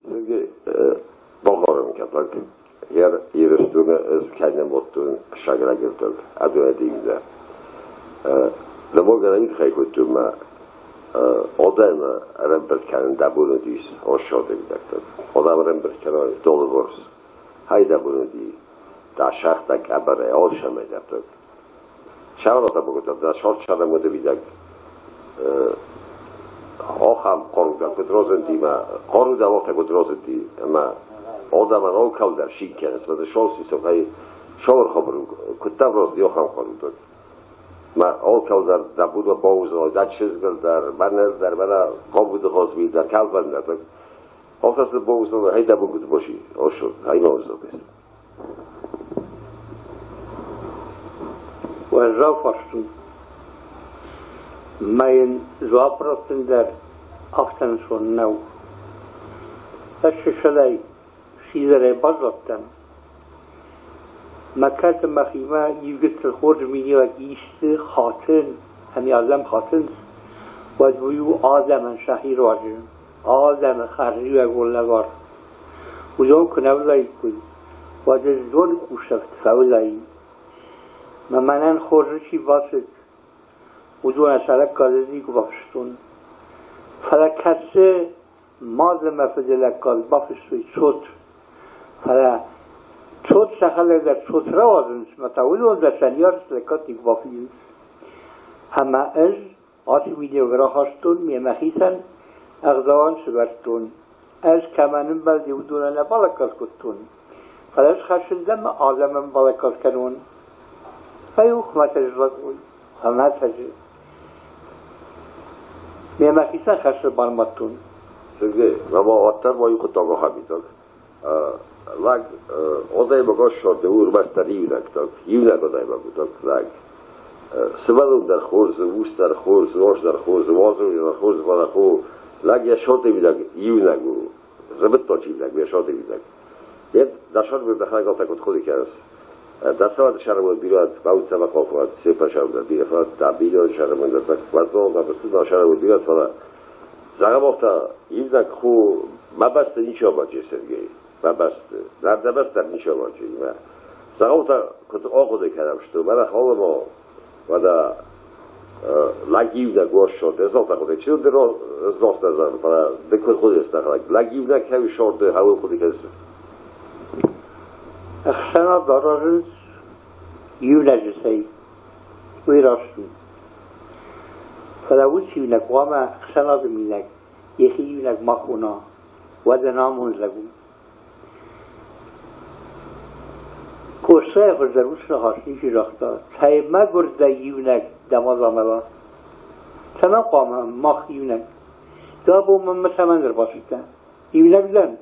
Sizga bahorim kaplar yer üstüne öz kendim ottun şagara girdim. Adı ediydi. Lama ilk haykutum ma odamı rembert bunu diyiz. O şurada gidecektim. Odamı rembert kenar dolu borsa. Hayda bunu diye. Da şahta kabare olşam edecektim. Şavrata bu kadar da şort şarımı da bilecek. Ham qoruda kudrozendi ma qoruda vaqta kudrozendi ma odaman ol kaldar şikkenes ve de şolsi sokay şor xabru kutavroz yo ham qoruda ma ol kaldar da budu boğuzo da çizgildar banerder bana qobudu xosbidar kalbandar ortasında boğuzo hayda bu kudu boşi o şu hayma ozo bes ve rafaştun mein Zwaprosten der Aften von Nau. الشلای شیدره بازدم. مکات مخیمه یوگست الخورج مینی و گیشت خاطن همی آدم خاطن و دویو آدم شهی راجم آدم خرجی و گلنگار و جان کنولایی کن و دزدون کوشفت فولایی منن خورجی باسد و دون اشارک کازدی که بافشتون فلکتسه مازم مفدلک کاز بافشتوی چوت فلا چوت شخله در چوت را وزنش متاولون در شنیار سلکاتی که بافیلز همه اج آتی ویدیو گراهاشتون میمخیسن اغزوان شبرتون اج کمانم بلدی و دونن بالکاز کتون فلاش خشندم آدمم بالکاز کنون فیوخ متجرد اوی همه تجرد میمخیسن خشر برمتون Sizge ama attar boyu kutağı habitak. Lag odaj bagoş şorte urmastar yivnak tak. Yivnak odaj bagutak lag. Sıvalun dar xorz, ustar xorz, roşdar xorz, vazur dar xorz bana xo. Lag ya şorte vidak yivnak u. Zabit toç yivnak ya şorte vidak. Yet daşar bir daxla galta kut xodi kers. Dasavad şarabı birat, bavut sabah qofat, sepa şarabı birat, tabiyo şarabı da vazno da bısda şarabı birat falan. Zagabokta yivnak xo mabasta niço bache Sergey. Mabasta. Nabasta niço bache. Zagabokta kut oqoda kadam shto. Mana xolamo vada lagivnak gosh short. Ezalta qoda. Chilo dero zdosta zar para de kut khodi estakhlak. Lagivnak kavi short havul khodi kes. اخشنا دارارز یونجسی ویراشتون فلاوت یونک واما اخشنا دمینک یخی یونک مخونا و دنامون لگون کوشته خود دروش نخاشنیشی رختا تایمه گرده یونک دماز آملا تمام قامه مخ یونک دا بو من مثلا در باشیدن یونک زن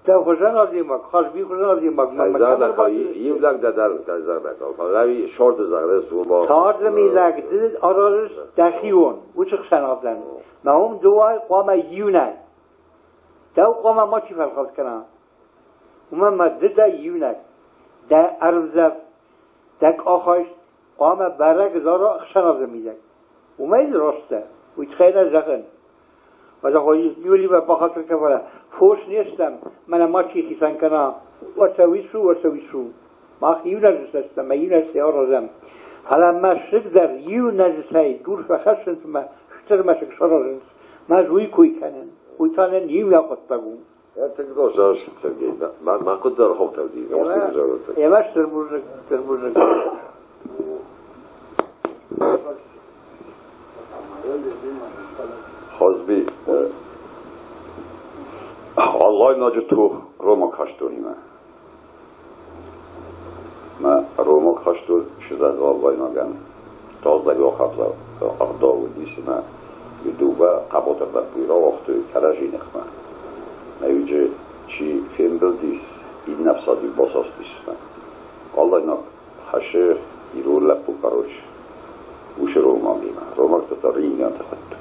تا خوشن آزیمک خاص بی خوشن آزیمک زن خواهی یونک دادر کازر نکن فلاوی شورت زغره سو با تارد میلک دید آرارش دخیون و چه خشن آزن ما هم دوای قامه یونک دا قامه ما چی فرخواست کنم و من مدد یونک دا ارمزف دک آخاش قامه برک زارا خشن آزن میلک و ما این راسته و خیلی زخن و دقایی یولی و بخاطر که ولی فوش نیستم من ما چی خیسن کنم و سویسو ما یو نجستم ما یو نجسی آرازم حالا ما شک در یو نجسی دور فخشن ما شتر ما شک شرارنس ما روی کوی کنن کوی تانن یو یاقت بگون تقدر شاش Sergey. ما قدر خوب تودی. یماش تربوزک Xozbi Allah nacı tuh Roma kaçtığıyma. Ma Roma kaçtı şizad Allah nagan. Tozda yok hatla aqdav disma yuduba qabotarda buyra vaqti karaji nexma. Nayuce çi fembildis in nafsadi bosas disma. Allah nak xaşı irulla pukaroch. Uş Roma bima. Roma tataringa tafattu.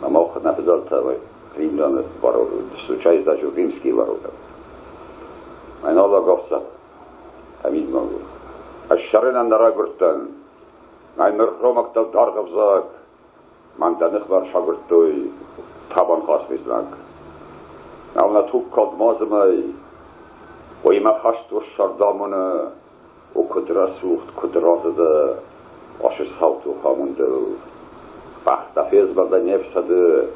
Мама написал тавай римлян ворот, случайно даже римские ворота. Мен Алла говца, амин могу. Ашшарынан нарагуртан, мен ромактал даргавзак, мен даных бар шагуртой табан хас мизнак. Alna tuk kod mazmai, o ima khashtu shardamuna, o kudra sucht kudrazada, ashes hautu khamundu. Bachta fezba da nefsade,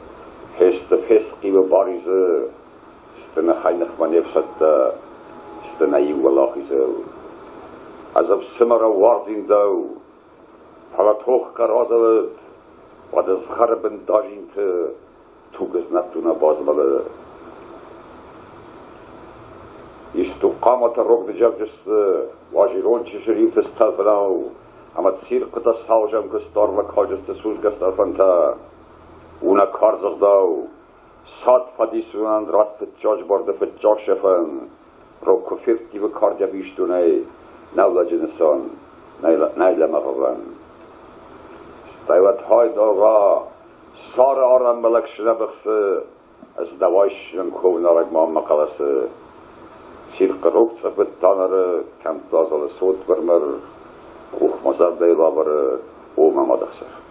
heste fesqi wa barize, stena khaynakh wa nefsade, stena iwalachize. Azab simara warzindau, palatoch karazavad, wat az gharben dajinte, tuges natuna bazmale. Istuqamat rogd jabjus, wajiron chishriv testalfanau, amat sirqta saujam kustarla kajst suj gastarfanta, una karzagdau, sad fadisunan rat fitjaj barde fitjaj shefan, ro kufirti ve kardja bishtunai, نولا جنسان نیل مغران استایوت های داغا سار آرام ملک شنبخس از دوایش نکو نارک ما مقالس سیر قروب صفت تانر کم تازال صوت برمر اوخ مزار دیلا بر او ممادخسر